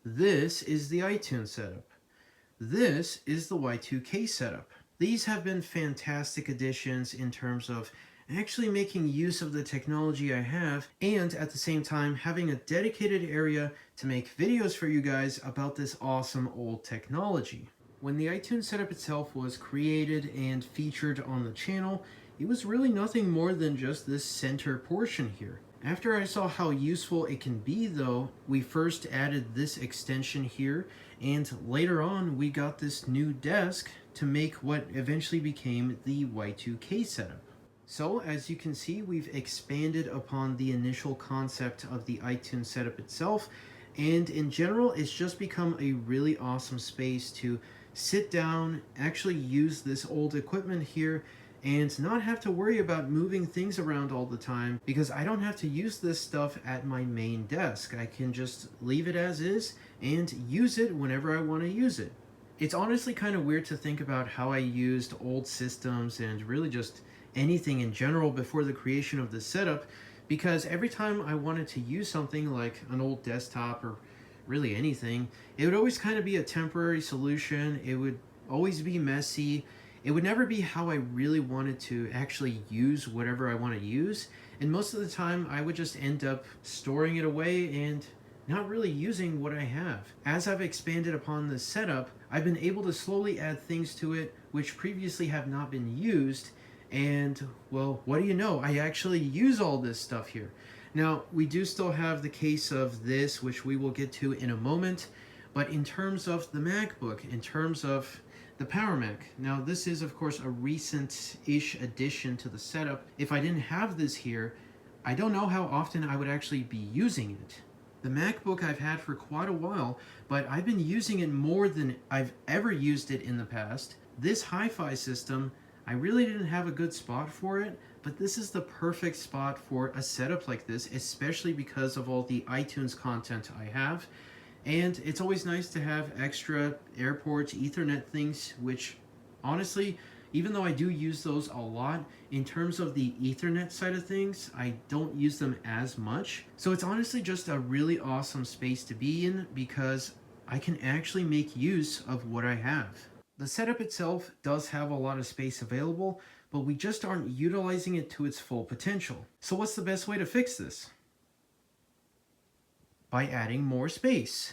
This is the iTunes setup. This is the Y2K setup. These have been fantastic additions in terms of actually making use of the technology I have and at the same time having a dedicated area to make videos for you guys about this awesome old technology. When the iTunes setup itself was created and featured on the channel, it was really nothing more than just this center portion here. After I saw how useful it can be though, we first added this extension here, and later on we got this new desk to make what eventually became the Y2K setup. So as you can see, we've expanded upon the initial concept of the iTunes setup itself, and in general it's just become a really awesome space to sit down, actually use this old equipment here, and not have to worry about moving things around all the time because I don't have to use this stuff at my main desk. I can just leave it as is and use it whenever I want to use it. It's honestly kind of weird to think about how I used old systems and really just anything in general before the creation of this setup, because every time I wanted to use something like an old desktop or really anything, it would always kind of be a temporary solution. It would always be messy. It would never be how I really wanted to actually use whatever I want to use. And most of the time, I would just end up storing it away and not really using what I have. As I've expanded upon this setup, I've been able to slowly add things to it which previously have not been used. And well, what do you know? I actually use all this stuff here. Now, we do still have the case of this, which we will get to in a moment. But in terms of the MacBook, in terms of the Power Mac. Now this is of course a recent-ish addition to the setup. If I didn't have this here, I don't know how often I would actually be using it. The MacBook I've had for quite a while, but I've been using it more than I've ever used it in the past. This hi-fi system, I really didn't have a good spot for it, but this is the perfect spot for a setup like this, especially because of all the iTunes content I have. And it's always nice to have extra airport Ethernet things, which honestly, even though I do use those a lot, in terms of the Ethernet side of things, I don't use them as much. So it's honestly just a really awesome space to be in because I can actually make use of what I have. The setup itself does have a lot of space available, but we just aren't utilizing it to its full potential. So what's the best way to fix this? By adding more space.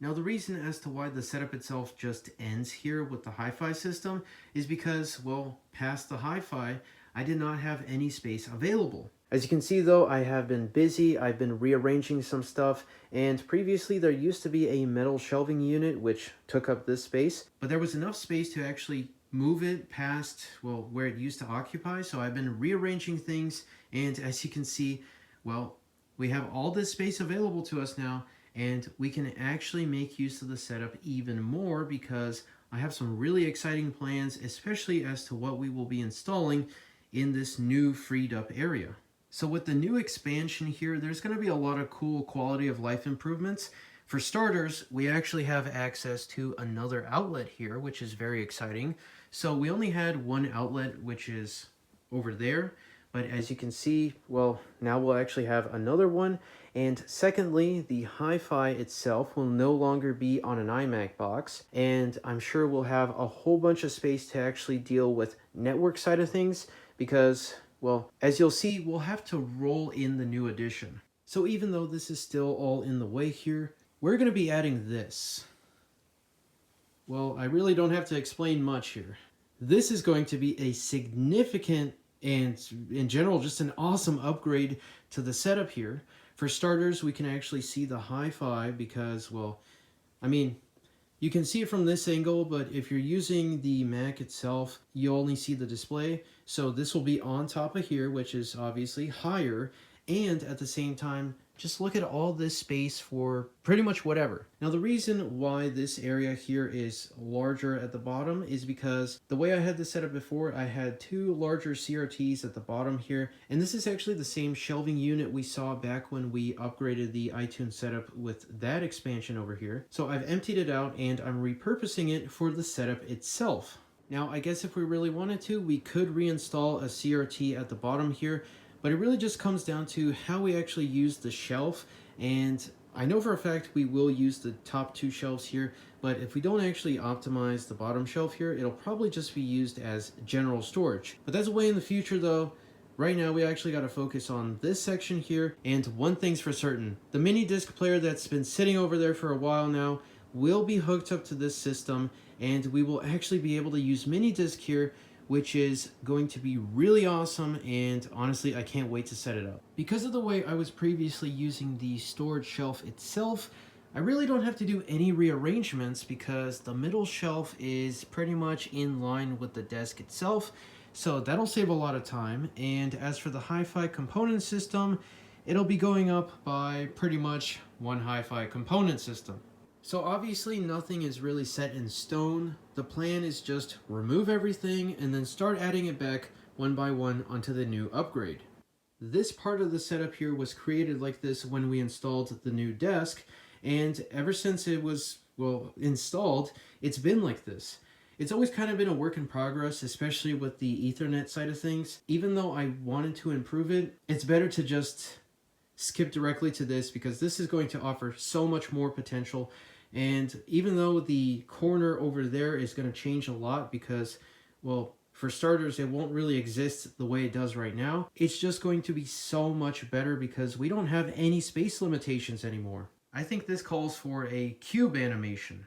Now the reason as to why the setup itself just ends here with the hi-fi system is because, well, past the hi-fi, I did not have any space available. As you can see though, I have been busy, I've been rearranging some stuff, and previously there used to be a metal shelving unit which took up this space, but there was enough space to actually move it past, well, where it used to occupy, so I've been rearranging things, and as you can see, well, we have all this space available to us now, and we can actually make use of the setup even more because I have some really exciting plans, especially as to what we will be installing in this new freed up area. So with the new expansion here, there's going to be a lot of cool quality of life improvements. For starters, we actually have access to another outlet here, which is very exciting. So we only had one outlet, which is over there. But as you can see, well, now we'll actually have another one. And secondly, the hi-fi itself will no longer be on an iMac box. And I'm sure we'll have a whole bunch of space to actually deal with network side of things because, well, as you'll see, we'll have to roll in the new addition. So even though this is still all in the way here, we're going to be adding this. Well, I really don't have to explain much here. This is going to be a significant and in general just an awesome upgrade to the setup here. For starters, we can actually see the hi-fi because, well, I mean, you can see it from this angle, but if you're using the Mac itself, you only see the display. So this will be on top of here, which is obviously higher, and at the same time, just look at all this space for pretty much whatever. Now the reason why this area here is larger at the bottom is because the way I had this set up before, I had two larger CRTs at the bottom here, and this is actually the same shelving unit we saw back when we upgraded the iTunes setup with that expansion over here. So I've emptied it out and I'm repurposing it for the setup itself. Now I guess if we really wanted to, we could reinstall a CRT at the bottom here, but it really just comes down to how we actually use the shelf, and I know for a fact we will use the top two shelves here, but if we don't actually optimize the bottom shelf here, it'll probably just be used as general storage. But that's way in the future though. Right now we actually got to focus on this section here, and one thing's for certain. The mini disc player that's been sitting over there for a while now will be hooked up to this system, and we will actually be able to use mini disc here, which is going to be really awesome, and honestly I can't wait to set it up. Because of the way I was previously using the storage shelf itself, I really don't have to do any rearrangements because the middle shelf is pretty much in line with the desk itself, so that'll save a lot of time. And as for the hi-fi component system, it'll be going up by pretty much one hi-fi component system. So obviously nothing is really set in stone. The plan is just remove everything and then start adding it back one by one onto the new upgrade. This part of the setup here was created like this when we installed the new desk, and ever since it was, well, installed, it's been like this. It's always kind of been a work in progress, especially with the Ethernet side of things. Even though I wanted to improve it, it's better to just skip directly to this because this is going to offer so much more potential. And even though the corner over there is going to change a lot because, well, for starters, it won't really exist the way it does right now. It's just going to be so much better because we don't have any space limitations anymore. I think this calls for a cube animation.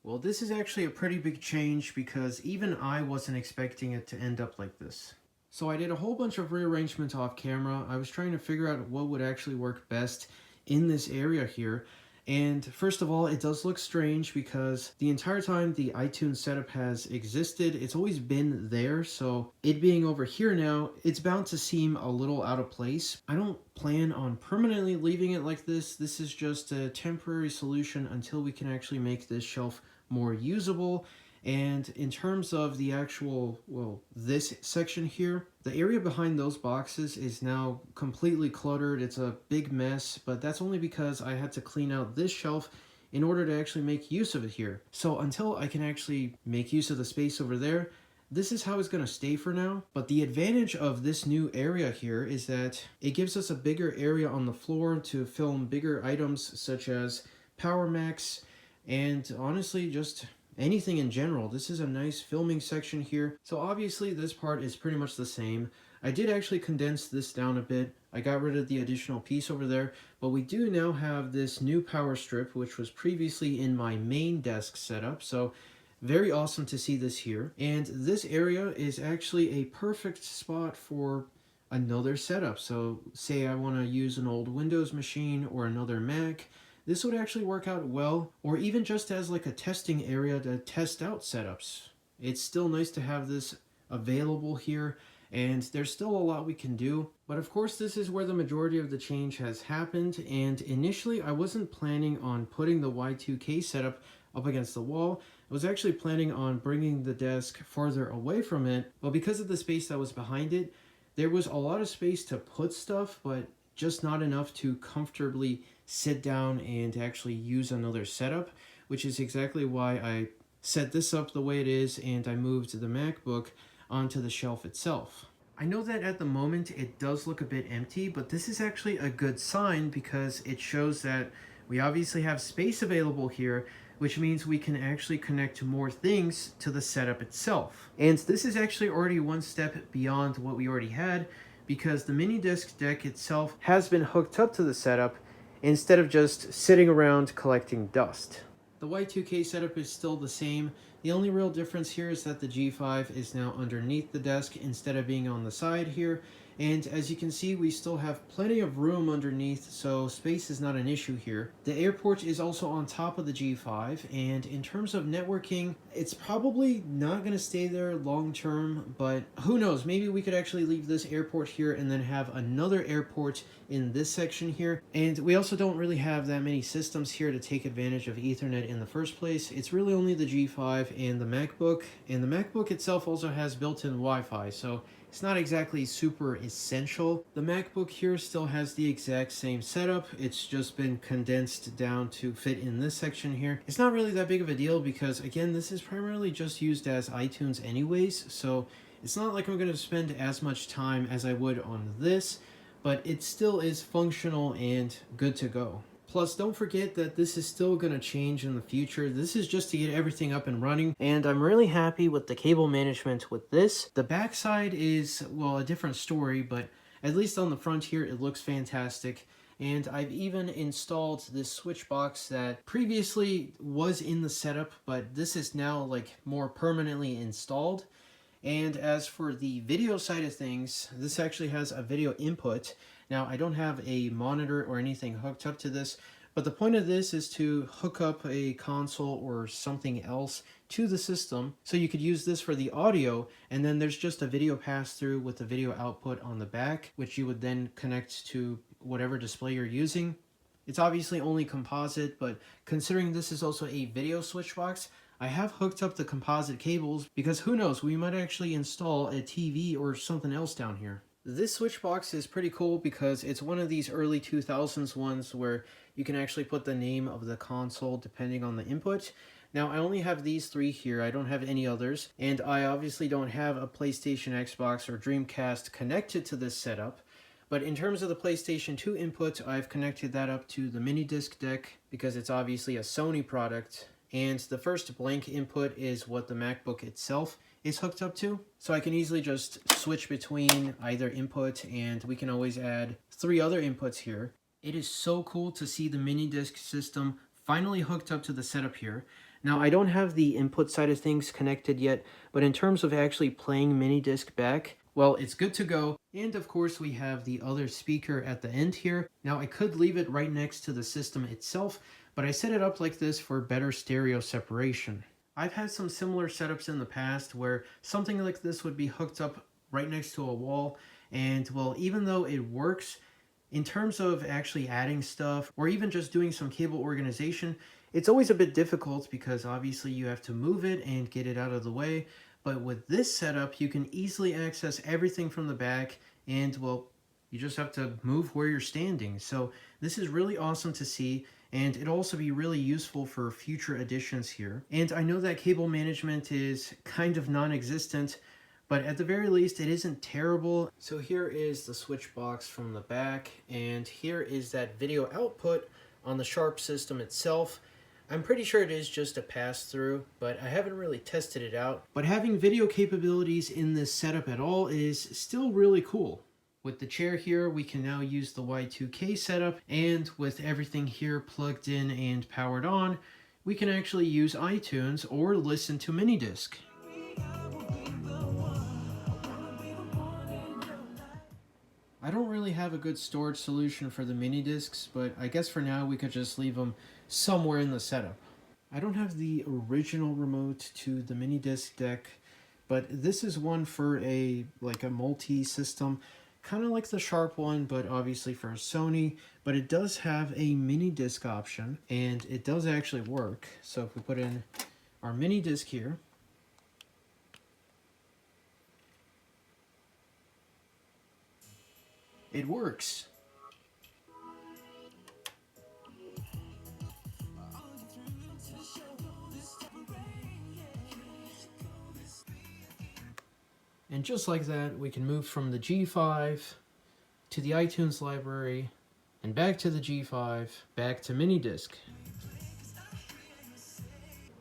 Well, this is actually a pretty big change because even I wasn't expecting it to end up like this. So I did a whole bunch of rearrangements off camera. I was trying to figure out what would actually work best in this area here. And first of all, it does look strange because the entire time the iTunes setup has existed, it's always been there. So it being over here now, it's bound to seem a little out of place. I don't plan on permanently leaving it like this. This is just a temporary solution until we can actually make this shelf more usable. And in terms of the actual, well, this section here, the area behind those boxes is now completely cluttered. It's a big mess, but that's only because I had to clean out this shelf in order to actually make use of it here. So until I can actually make use of the space over there, this is how it's going to stay for now. But the advantage of this new area here is that it gives us a bigger area on the floor to film bigger items such as Power Macs and honestly just anything in general. This is a nice filming section here. So obviously this part is pretty much the same. I did actually condense this down a bit. I got rid of the additional piece over there, but we do now have this new power strip, which was previously in my main desk setup. So very awesome to see this here. And this area is actually a perfect spot for another setup. So say I want to use an old Windows machine or another Mac. This would actually work out well, or even just as like a testing area to test out setups. It's still nice to have this available here, and there's still a lot we can do. But of course, this is where the majority of the change has happened, and initially I wasn't planning on putting the Y2K setup up against the wall. I was actually planning on bringing the desk farther away from it, but because of the space that was behind it, there was a lot of space to put stuff, but just not enough to comfortably sit down and actually use another setup, which is exactly why I set this up the way it is and I moved the MacBook onto the shelf itself. I know that at the moment it does look a bit empty, but this is actually a good sign because it shows that we obviously have space available here, which means we can actually connect more things to the setup itself. And this is actually already one step beyond what we already had because the mini disc deck itself has been hooked up to the setup instead of just sitting around collecting dust. The Y2K setup is still the same. The only real difference here is that the G5 is now underneath the desk instead of being on the side here. And as you can see, we still have plenty of room underneath, so space is not an issue here. The airport is also on top of the G5, and in terms of networking, it's probably not going to stay there long term, but who knows, maybe we could actually leave this airport here and then have another airport in this section here. And we also don't really have that many systems here to take advantage of Ethernet in the first place. It's really only the G5 and the MacBook itself also has built-in Wi-Fi, so it's not exactly super essential. The MacBook here still has the exact same setup. It's just been condensed down to fit in this section here. It's not really that big of a deal because, again, this is primarily just used as iTunes anyways, so it's not like I'm going to spend as much time as I would on this, but it still is functional and good to go. Plus, don't forget that this is still going to change in the future. This is just to get everything up and running, and I'm really happy with the cable management with this. The backside is, well, a different story, but at least on the front here, it looks fantastic. And I've even installed this switch box that previously was in the setup, but this is now like more permanently installed. And as for the video side of things, this actually has a video input. Now, I don't have a monitor or anything hooked up to this, but the point of this is to hook up a console or something else to the system. So you could use this for the audio, and then there's just a video pass-through with the video output on the back, which you would then connect to whatever display you're using. It's obviously only composite, but considering this is also a video switch box, I have hooked up the composite cables because who knows, we might actually install a TV or something else down here. This switch box is pretty cool because it's one of these early 2000s ones where you can actually put the name of the console depending on the input. Now, I only have these three here. I don't have any others, and I obviously don't have a PlayStation, Xbox, or Dreamcast connected to this setup. But in terms of the PlayStation 2 input, I've connected that up to the mini disc deck because it's obviously a Sony product. And the first blank input is what the MacBook itself is hooked up to. So I can easily just switch between either input, and we can always add 3 other inputs here. It is so cool to see the mini disc system finally hooked up to the setup here. Now, I don't have the input side of things connected yet, but in terms of actually playing mini disc back, well, it's good to go. And of course, we have the other speaker at the end here. Now, I could leave it right next to the system itself, but I set it up like this for better stereo separation. I've had some similar setups in the past where something like this would be hooked up right next to a wall, and well, even though it works, in terms of actually adding stuff or even just doing some cable organization, it's always a bit difficult because obviously you have to move it and get it out of the way. But with this setup, you can easily access everything from the back, and well, you just have to move where you're standing. So this is really awesome to see, and it'll also be really useful for future editions here. And I know that cable management is kind of non-existent, but at the very least, it isn't terrible. So here is the switch box from the back, and here is that video output on the Sharp system itself. I'm pretty sure it is just a pass-through, but I haven't really tested it out. But having video capabilities in this setup at all is still really cool. With the chair here, we can now use the Y2K setup, and with everything here plugged in and powered on, we can actually use iTunes or listen to Minidisc. I don't really have a good storage solution for the mini discs, but I guess for now we could just leave them somewhere in the setup. I don't have the original remote to the mini disc deck, but this is one for a multi-system, kind of like the Sharp one, but obviously for Sony. But it does have a mini disc option, and it does actually work. So if we put in our mini disc here, it works. And just like that, we can move from the G5 to the iTunes library, and back to the G5, back to Minidisc.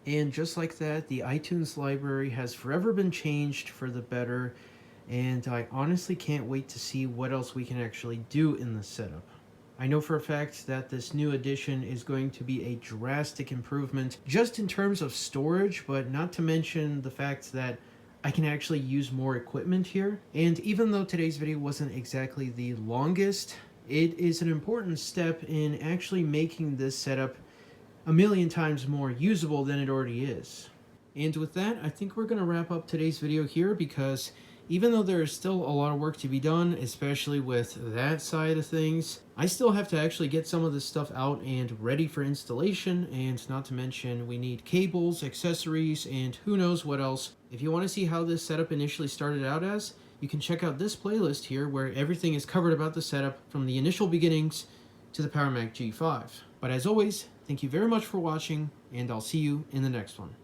And just like that, the iTunes library has forever been changed for the better, and I honestly can't wait to see what else we can actually do in this setup. I know for a fact that this new edition is going to be a drastic improvement just in terms of storage, but not to mention the fact that I can actually use more equipment here. And even though today's video wasn't exactly the longest, it is an important step in actually making this setup a million times more usable than it already is. And with that, I think we're going to wrap up today's video here, because even though there is still a lot of work to be done, especially with that side of things, I still have to actually get some of this stuff out and ready for installation, and not to mention we need cables, accessories, and who knows what else. If you want to see how this setup initially started out as, you can check out this playlist here where everything is covered about the setup from the initial beginnings to the Power Mac G5. But as always, thank you very much for watching, and I'll see you in the next one.